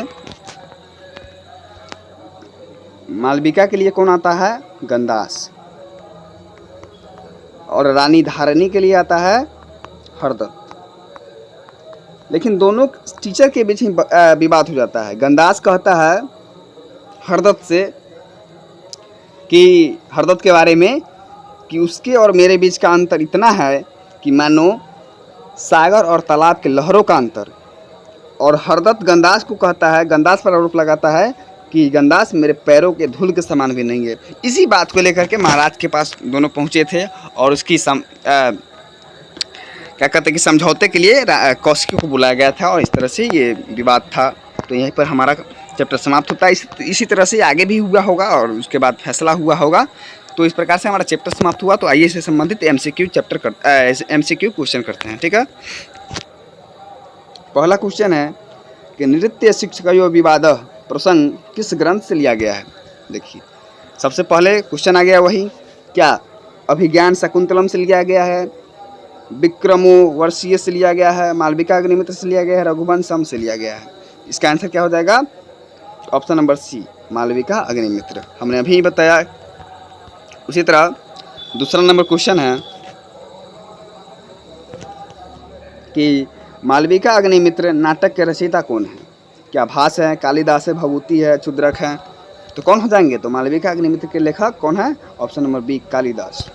कौन आता है? गंदास। और रानी धारिणी के लिए आता है हरदत्त। लेकिन दोनों टीचर के बीच विवाद हो जाता है। गंदास कहता है हरदत्त से कि हरदत्त के बारे में कि उसके और मेरे बीच का अंतर इतना है कि मानो सागर और तालाब के लहरों का अंतर। और हरदत्त गंदास को कहता है, गंदास पर आरोप लगाता है कि गंदास मेरे पैरों के धूल के समान भी नहीं है। इसी बात को लेकर के महाराज के पास दोनों पहुँचे थे और उसकी क्या कहते हैं कि समझौते के लिए कौशिकी को बुलाया गया था और इस तरह से ये विवाद था। तो यहीं पर हमारा चैप्टर समाप्त होता है। इसी तरह से आगे भी हुआ होगा और उसके बाद फैसला हुआ होगा। तो इस प्रकार से हमारा चैप्टर समाप्त हुआ। तो आइए इससे संबंधित MCQ क्वेश्चन करते हैं। ठीक है, पहला क्वेश्चन है कि नृत्य शिक्षकयो विवाद प्रसंग किस ग्रंथ से लिया गया है। देखिए सबसे पहले क्वेश्चन आ गया वही, क्या अभिज्ञान शकुंतलम से लिया गया है, विक्रमो वर्षीय से लिया गया है, मालविका अग्निमित्र से लिया गया है, रघुवंशम से लिया गया है। इसका आंसर क्या हो जाएगा? Option number C, Malavika Agnimitra, हमने अभी बताया। उसी तरह दूसरा नंबर क्वेश्चन है कि मालविका अग्निमित्र नाटक के रचयिता कौन है? क्या भास है, कालिदास है, भभूति है, क्षुद्रक है? तो कौन हो जाएंगे? तो मालविका अग्निमित्र के लेखक कौन है? Option number B, Kalidas.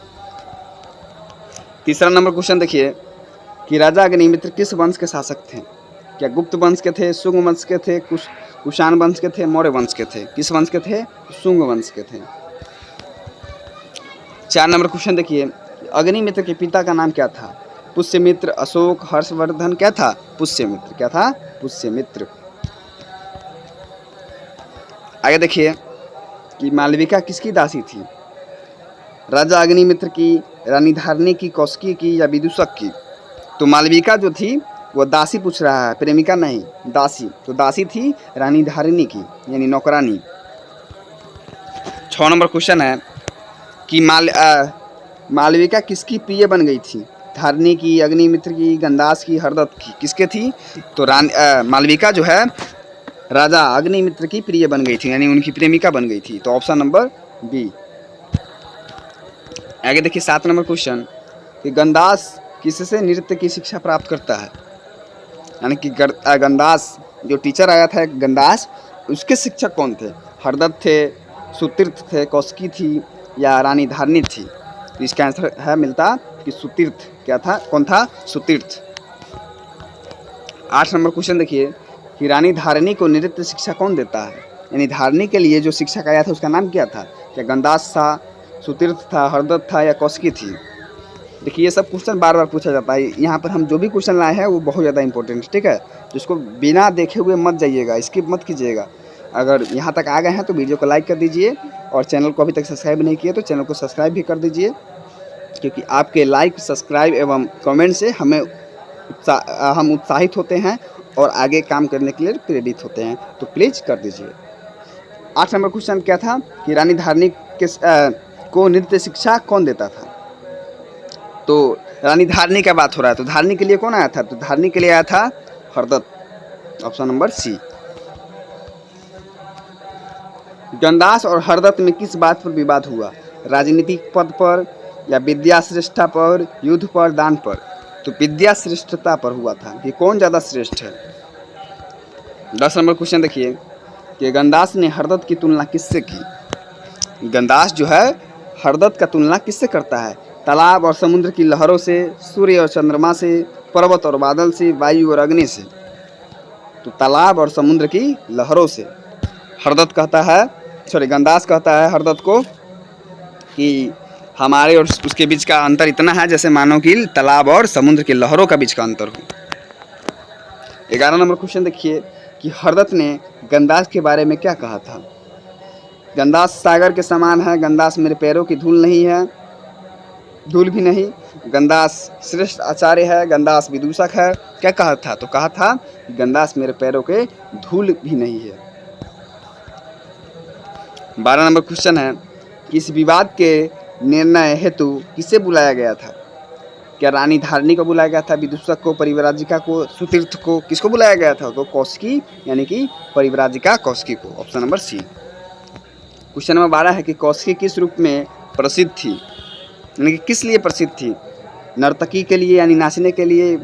तीसरा नंबर क्वेश्चन देखिए कि राजा अग्निमित्र किस वंश के शासक थे? क्या गुप्त वंश के थे, शुंग वंश के थे, कुषाण वंश के थे, मौर्य वंश के थे? किस वंश के थे? शुंग वंश के थे। 4 नंबर क्वेश्चन देखिए, अग्निमित्र के पिता का नाम क्या था? पुष्यमित्र, अशोक, हर्षवर्धन? क्या था? पुष्यमित्र। क्या था? पुष्यमित्र। आगे देखिए कि मालविका किसकी दासी थी? राजा अग्निमित्र की, रानी धारिणी की, कौशिकी की या विदूषक की? तो मालविका जो थी वो दासी पूछ रहा है, प्रेमिका नहीं, दासी। तो दासी थी रानी धारिणी की, यानी नौकरानी। 6 नंबर क्वेश्चन है कि मालविका किसकी प्रिय बन गई थी? धारिणी की, अग्निमित्र की, गंदास की, हरदत्त की? किसके थी? तो मालविका जो है राजा अग्निमित्र की प्रिय बन गई थी, यानी उनकी प्रेमिका बन गई थी। तो ऑप्शन नंबर बी। आगे देखिए 7 नंबर क्वेश्चन कि गंदास किससे नृत्य की शिक्षा प्राप्त करता है? यानी कि गंदास जो टीचर आया था गंदास, उसके शिक्षक कौन थे? हरदत्त थे, सुतीर्थ थे, कौशिकी थी या रानी धारिणी थी? तो इसका आंसर है मिलता कि सुतीर्थ। क्या था, कौन था, सुतीर्थ। 8 नंबर क्वेश्चन देखिए कि रानी धारिणी को नृत्य शिक्षा कौन देता है, यानी धारिणी के लिए जो शिक्षक आया था उसका नाम क्या था, क्या गंदास था, सुतीर्थ था, हरदत्त था या कौशिकी थी। देखिए ये सब क्वेश्चन बार बार पूछा जाता है, यहाँ पर हम जो भी क्वेश्चन लाए हैं वो बहुत ज़्यादा इंपॉर्टेंट है, ठीक है। जिसको बिना देखे हुए मत जाइएगा, स्किप मत कीजिएगा। अगर यहाँ तक आ गए हैं तो वीडियो को लाइक कर दीजिए और चैनल को अभी तक सब्सक्राइब नहीं किए तो चैनल को सब्सक्राइब भी कर दीजिए, क्योंकि आपके लाइक, सब्सक्राइब एवं कमेंट से हम उत्साहित होते हैं और आगे काम करने के लिए प्रेरित होते हैं, तो प्लीज़ कर दीजिए। 8 नंबर क्वेश्चन क्या था कि रानी धारिणी को नृत्य शिक्षा कौन देता था। तो रानी धारिणी का बात हो रहा है, तो धारिणी के लिए कौन आया था, तो धारिणी के लिए आया था हरदत्त, ऑप्शन नंबर सी। गंदास और हरदत्त में किस बात पर विवाद हुआ, राजनीतिक पद पर या विद्या श्रेष्ठता पर, युद्ध पर, दान पर। तो विद्या श्रेष्ठता पर हुआ था कि कौन ज़्यादा श्रेष्ठ है। 10 नंबर क्वेश्चन देखिए कि गंदास ने हरदत्त की तुलना किससे की। गंदास जो है हरदत्त का तुलना किससे करता है, तालाब और समुद्र की लहरों से, सूर्य और चंद्रमा से, पर्वत और बादल से, वायु और अग्नि से। तो तालाब और समुद्र की लहरों से हरदत्त कहता है, गंदास कहता है हरदत्त को कि हमारे और उसके बीच का अंतर इतना है जैसे मानो कि तालाब और समुद्र की लहरों का बीच का अंतर हो। 11 नंबर क्वेश्चन देखिए कि हरदत्त ने गंदास के बारे में क्या कहा था। गंदास सागर के समान है, गंदास मेरे पैरों की धूल नहीं है, धूल भी नहीं, गंदास श्रेष्ठ आचार्य है, गंदास विदूषक है। क्या कहा था, तो कहा था गंदास मेरे पैरों के धूल भी नहीं है। 12 नंबर क्वेश्चन है कि इस विवाद के निर्णय हेतु किसे बुलाया गया था। क्या रानी धारिणी को बुलाया गया था, विदूषक को, परिव्राजिका को, सुतीर्थ को, किसको बुलाया गया था, तो कौशिकी यानी कि परिव्राजिका कौशिकी को, option number C. Question number 12 है कि कौशिकी किस रूप में प्रसिद्ध थी, यानी कि किस लिए प्रसिद्ध थी, नर्तकी के लिए यानी नाचने के लिए,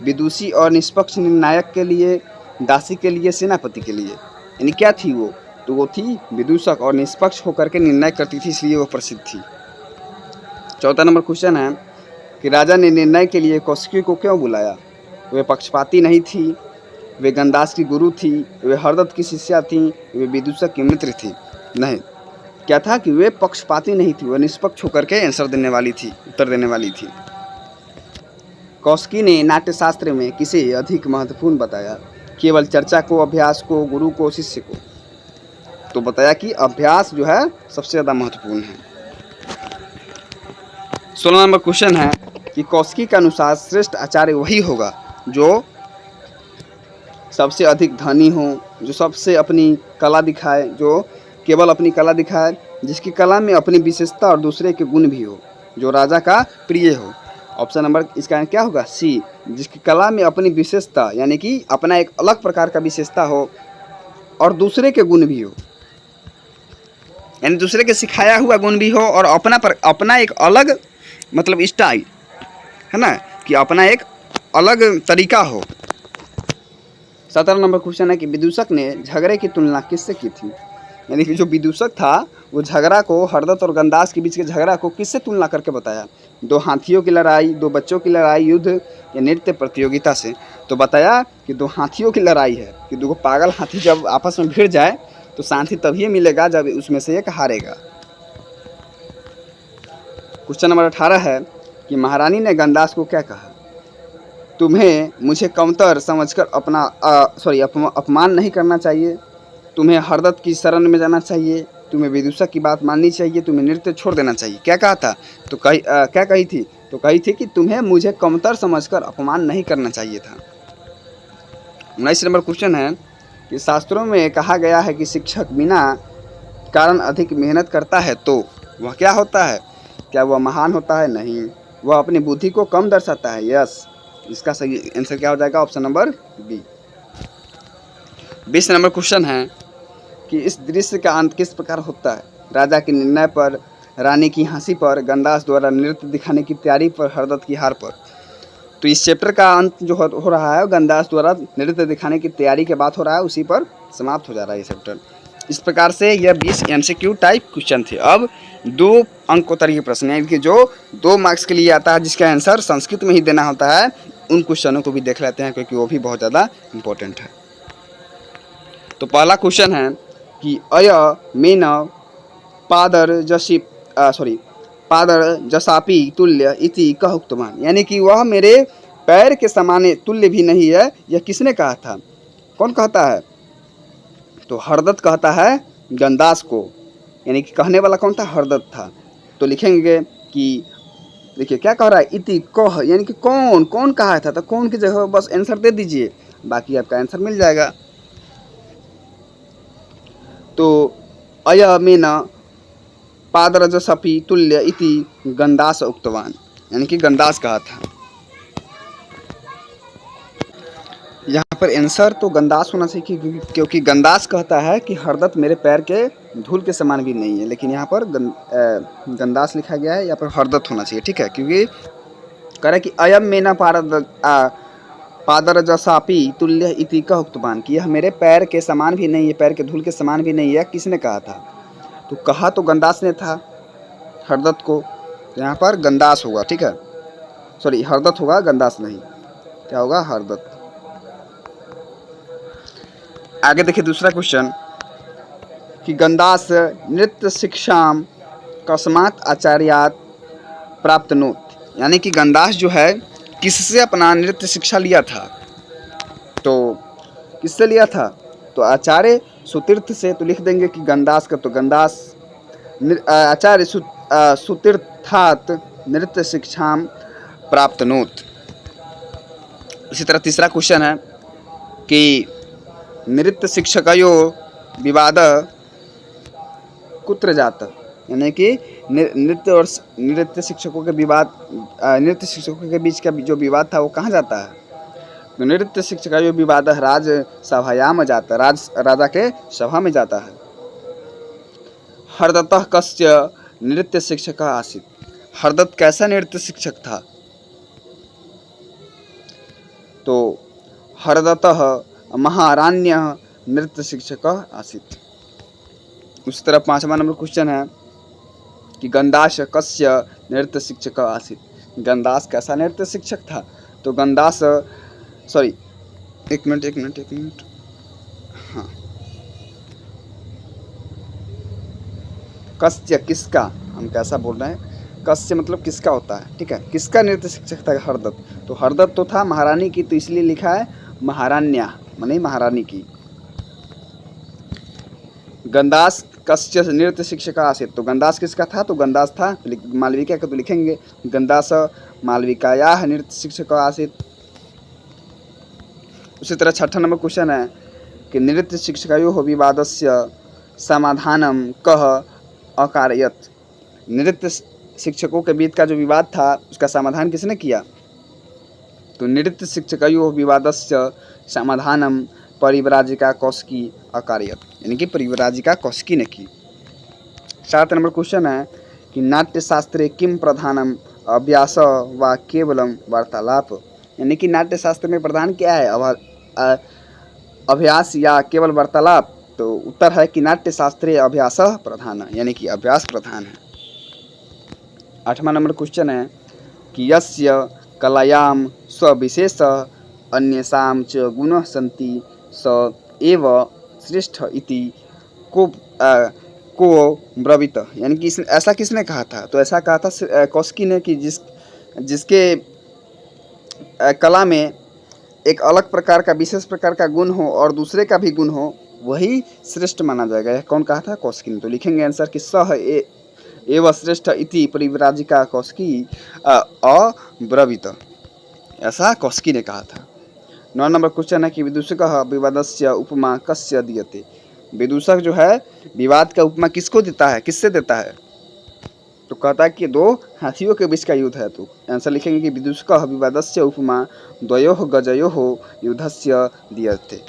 विदुषी और निष्पक्ष निर्णायक के लिए, दासी के लिए, सेनापति के लिए, यानी क्या थी वो, तो वो थी विदूषक और निष्पक्ष होकर के निर्णय करती थी, इसलिए वो प्रसिद्ध थी। 14 नंबर क्वेश्चन है कि राजा ने निर्णय के लिए कौशिकी को क्यों बुलाया। वे पक्षपाती नहीं थी, वे गंदास की गुरु थी, वे हरदत्त की शिष्या थी, वे विदूषक की मित्र थी। नहीं, क्या था कि वे पक्षपाती नहीं थी, वे निष्पक्ष होकर के आंसर देने वाली थी, उत्तर देने वाली थी। कौशिकी ने नाट्यशास्त्र में किसे अधिक महत्वपूर्ण बताया, केवल चर्चा को, अभ्यास को, गुरु को, शिष्य को। तो बताया कि अभ्यास जो है सबसे ज़्यादा महत्वपूर्ण है। 16 नंबर क्वेश्चन है कि कौशिकी के अनुसार श्रेष्ठ आचार्य वही होगा जो सबसे अधिक धनी हो, जो सबसे अपनी कला दिखाए, जो केवल अपनी कला दिखाए, जिसकी कला में अपनी विशेषता और दूसरे के गुण भी हो, जो राजा का प्रिय हो। ऑप्शन नंबर इसका क्या होगा, सी, जिसकी कला में अपनी विशेषता यानी कि अपना एक अलग प्रकार का विशेषता हो और दूसरे के गुण भी हो, यानी दूसरे के सिखाया हुआ गुण भी हो और अपना एक अलग मतलब स्टाइल है ना, कि अपना एक अलग तरीका हो। 17 नंबर क्वेश्चन है कि विदूषक ने झगड़े की तुलना किससे की थी, यानी कि जो विदूषक था वो झगड़ा को, हरदत्त और गंदास के बीच के झगड़ा को किससे तुलना करके बताया, 2 हाथियों की लड़ाई, 2 बच्चों की लड़ाई, युद्ध या नृत्य प्रतियोगिता से। तो बताया कि 2 हाथियों की लड़ाई है, कि 2 पागल हाथी जब आपस में भिड़ जाए तो शांति तभी मिलेगा जब उसमें से एक हारेगा। क्वेश्चन नंबर 18 है कि महारानी ने गंदास को क्या कहा, तुम्हें मुझे कमतर समझकर अपमान नहीं करना चाहिए, तुम्हें हरदत्त की शरण में जाना चाहिए, तुम्हें विदूषक की बात माननी चाहिए, तुम्हें नृत्य छोड़ देना चाहिए। क्या कहा था, तो क्या कही थी, तो कही थी कि तुम्हें मुझे कमतर समझकर अपमान नहीं करना चाहिए था। 19 नंबर क्वेश्चन है कि शास्त्रों में कहा गया है कि शिक्षक बिना कारण अधिक मेहनत करता है तो वह क्या होता है, क्या वह महान होता है, नहीं, वह अपनी बुद्धि को कम दर्शाता है, यस। इसका सही आंसर क्या हो जाएगा, option number B. 20 number question है कि इस दृश्य का अंत किस प्रकार होता है, राजा के निर्णय पर, रानी की हंसी पर, गंदास द्वारा नृत्य दिखाने की तैयारी पर, हरदत्त की हार पर। तो इस चैप्टर का अंत जो हो रहा है गंदास द्वारा नृत्य दिखाने की तैयारी के बाद हो रहा है, उसी पर समाप्त हो जा रहा है ये चैप्टर। इस प्रकार से यह 20 MCQ टाइप क्वेश्चन थे। अब 2 अंकोत्तर के प्रश्न यानी कि जो 2 मार्क्स के लिए आता है, जिसका आंसर संस्कृत में ही देना होता है, उन क्वेश्चनों को भी देख लेते हैं क्योंकि वो भी बहुत ज़्यादा इम्पोर्टेंट है। तो पहला क्वेश्चन है कि अय मेन पादर जसापि तुल्य इति कह उक्तवान, यानी कि वह मेरे पैर के समान तुल्य भी नहीं है, यह किसने कहा था? कौन कहता है? तो हरदत्त कहता है गंदास को, यानी कि कहने वाला कौन था? हरदत्त था। तो लिखेंगे कि देखिए क्या कह रहा है, इति कह, यानी कि कौन कौन कहा था, तो कौन की जगह बस आंसर दे दीजिए, बाकी आपका आंसर मिल जाएगा। तो अयमेन पादरजसपि तुल्य इति गंदास उक्तवान, यानी कि गंदास कहा था। यहाँ पर आंसर तो गंदास होना चाहिए क्योंकि गंदास कहता है कि हरदत्त मेरे पैर के धूल के समान भी नहीं है, लेकिन यहाँ पर गंदास लिखा गया है, यहाँ पर हरदत्त होना चाहिए, ठीक है। क्योंकि कह रहा है कि अयम मेना पादरजसापि तुल्य इति कह उक्तवान, कि यह मेरे पैर के समान भी नहीं है, पैर के धूल के समान भी नहीं है, किसने कहा था? तो कहा तो गंदास ने था हरदत्त को, तो यहाँ पर गंदास होगा, ठीक है, सॉरी हरदत्त होगा, गंदास नहीं। क्या होगा? हरदत्त। आगे देखिए दूसरा क्वेश्चन कि गंदास नृत्य शिक्षाम कस्मात् आचार्यात् प्राप्तनोत, यानी कि गंदास जो है किससे अपना नृत्य शिक्षा लिया था? तो किससे लिया था? तो आचार्य सुतीर्थ से। तो लिख देंगे कि गंदास का, तो गंदास आचार्य सुतीर्थात् नृत्य शिक्षाम प्राप्तनोत। इसी तरह तीसरा क्वेश्चन है कि नृत्य शिक्षकयो विवाद कुत्र जात, यानी कि नृत्य और नृत्य शिक्षकों के विवाद, नृत्य शिक्षकों के बीच का जो विवाद था वो कहाँ जाता है? तो नृत्य शिक्षकयो विवाद राज सभायाम जाता, राजा के सभा में जाता है। हरदत्तः कस्य नृत्य शिक्षक आसीत्, हरदत्त कैसा नृत्य शिक्षक था? तो हरदत्तः महारान्यः नृत्य शिक्षक आसीत्। उस तरह 5वां नंबर क्वेश्चन है कि गंदास कस्य नृत्य शिक्षक आसीत्, गंदास कैसा नृत्य शिक्षक था? तो गंदास, सॉरी एक मिनट, हाँ, कस्य किसका, हम कैसा बोल रहे हैं, कस्य मतलब किसका होता है, ठीक है, किसका नृत्य शिक्षक था हरदत्त? तो हरदत्त तो था महारानी की, तो इसलिए लिखा है महारान्या, माने महारानी की। गंदास कस्य नृत्य शिक्षक आसीत्, तो गंदास किसका था? तो गंदास था मालविका का, तो लिखेंगे गंदास मालविकायाः नृत्य शिक्षक आसीत्। उसी तरह 6वां नंबर क्वेश्चन है कि नृत्य शिक्षकयोः विवादस्य समाधानं कः अकारयत्, नृत्य शिक्षकों के बीच का जो विवाद था उसका समाधान किसने किया? तो नृत्य शिक्षकयोः विवादस्य समाधानं परिव्राजिका कौशिकी अकारयत्, यानी कि परिव्राजिका कौशिकी ने की। 7 नंबर क्वेश्चन है कि नाट्यशास्त्रे किम प्रधानम अभ्यास व केवलम वार्तालाप, यानी कि नाट्यशास्त्र में प्रधान क्या है, अभ्यास या केवल वार्तालाप? तो उत्तर है कि नाट्यशास्त्रे अभ्यास प्रधान, यानी कि अभ्यास प्रधान है। 8वां नंबर क्वेश्चन है कि यस्य कलायां स्वविशेष अन्येषां च गुणः सन्ति स एव श्रेष्ठ इति को ब्रवीत, यानी कि ऐसा किसने कहा था? तो ऐसा कहा था कौशिकी ने कि जिसके कला में एक अलग प्रकार का, विशेष प्रकार का गुण हो और दूसरे का भी गुण हो, वही श्रेष्ठ माना जाएगा। यह कौन कहा था? कौशिकी ने। तो लिखेंगे आंसर कि सह एव श्रेष्ठ इति परिव्राजिका कौशिकी अब्रवीत, ऐसा कौशिकी ने कहा था। 9 नंबर क्वेश्चन है कि विदूषकः विवादस्य उपमा कस्य दीयते, विदूषक जो है विवाद का उपमा किसको देता है, किससे देता है? तो कहता है कि 2 हाथियों के बीच का युद्ध है। तो आंसर लिखेंगे कि विदूषकः विवादस्य उपमा द्वयोः गजयोः युद्धस्य दीयते।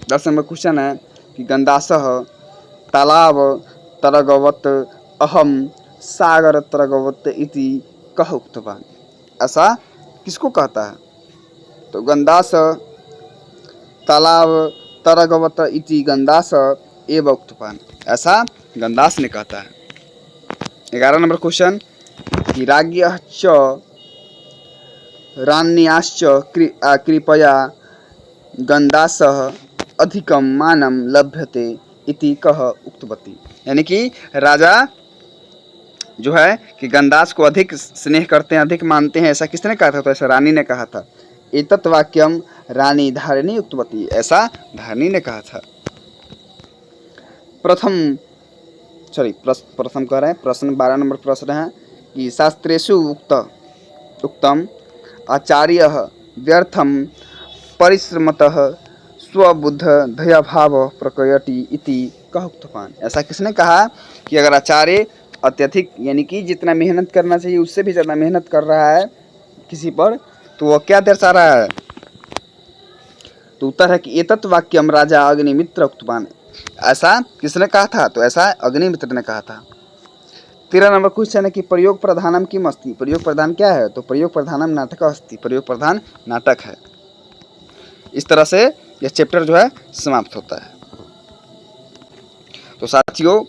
10 नंबर क्वेश्चन है कि गंदासः तालाब तरगवत् अहम सागर तरगवत् इति कह उक्तवान, ऐसा किसको कहता है? तो गंदास तालाब तरगवत इति गंदास एव उक्तवान, ऐसा गंदास ने कहता है। 11 नंबर क्वेश्चन कि राज्ञश्च रान्याश्च कृपया गंदासः अधिकम मानम लभ्यते इति कह उक्तवती, यानी कि राजा जो है कि गंदास को अधिक स्नेह करते हैं, अधिक मानते हैं, ऐसा किसने कहा था? तो ऐसा रानी ने कहा था। एतत् वाक्यम रानी धारिणी उक्तवती, ऐसा धारिणी ने कहा था। प्रथम कह रहे हैं, प्रश्न 12 नंबर प्रश्न है कि शास्त्रेषु उक्तम आचार्यः व्यर्थम परिश्रमतः स्वबुद्ध दयाभाव प्रकयति इति कह उक्तवान, ऐसा किसने कहा कि अगर आचार्य अत्यधिक यानी कि जितना मेहनत करना चाहिए उससे भी ज़्यादा मेहनत कर रहा है किसी पर, तो वह क्या दर्शा रहा है? तो उत्तर है कि एतत् वाक्यम राजा अग्निमित्र उक्तवान, ऐसा किसने कहा था? तो ऐसा अग्निमित्र ने कहा था। 13 नंबर क्वेश्चन है कि प्रयोग प्रधानम किम अस्ति, प्रयोग प्रधान क्या है? तो प्रयोग प्रधानम नाटक अस्ति, प्रयोग प्रधान नाटक है। इस तरह से यह चैप्टर जो है समाप्त होता है। तो साथियों,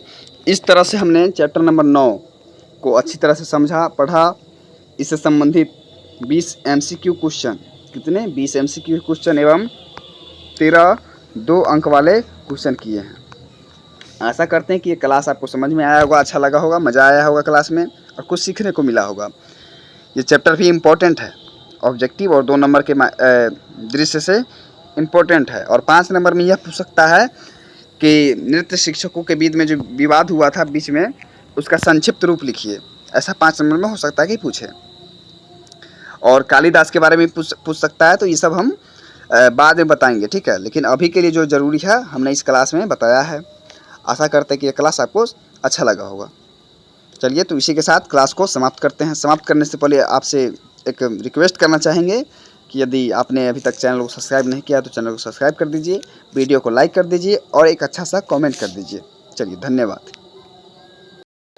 इस तरह से हमने चैप्टर नंबर 9 को अच्छी तरह से समझा, पढ़ा। इससे संबंधित 20 MCQ क्वेश्चन, कितने? 20 MCQ क्वेश्चन एवं 13 2 अंक वाले क्वेश्चन किए हैं। आशा करते हैं कि ये क्लास आपको समझ में आया होगा, अच्छा लगा होगा, मज़ा आया होगा क्लास में और कुछ सीखने को मिला होगा। ये चैप्टर भी इम्पोर्टेंट है, ऑब्जेक्टिव और 2 नंबर के दृश्य से इम्पोर्टेंट है। और 5 नंबर में यह पूछ सकता है कि नृत्य शिक्षकों के बीच में जो विवाद हुआ था बीच में, उसका संक्षिप्त रूप लिखिए, ऐसा 5 नंबर में हो सकता है कि पूछे। और कालिदास के बारे में पूछ सकता है, तो ये सब हम बाद में बताएंगे, ठीक है। लेकिन अभी के लिए जो ज़रूरी है हमने इस क्लास में बताया है। आशा करते हैं कि यह क्लास आपको अच्छा लगा होगा। चलिए, तो इसी के साथ क्लास को समाप्त करते हैं। समाप्त करने से पहले आपसे एक रिक्वेस्ट करना चाहेंगे कि यदि आपने अभी तक चैनल को सब्सक्राइब नहीं किया तो चैनल को सब्सक्राइब कर दीजिए, वीडियो को लाइक कर दीजिए और एक अच्छा सा कमेंट कर दीजिए। चलिए, धन्यवाद।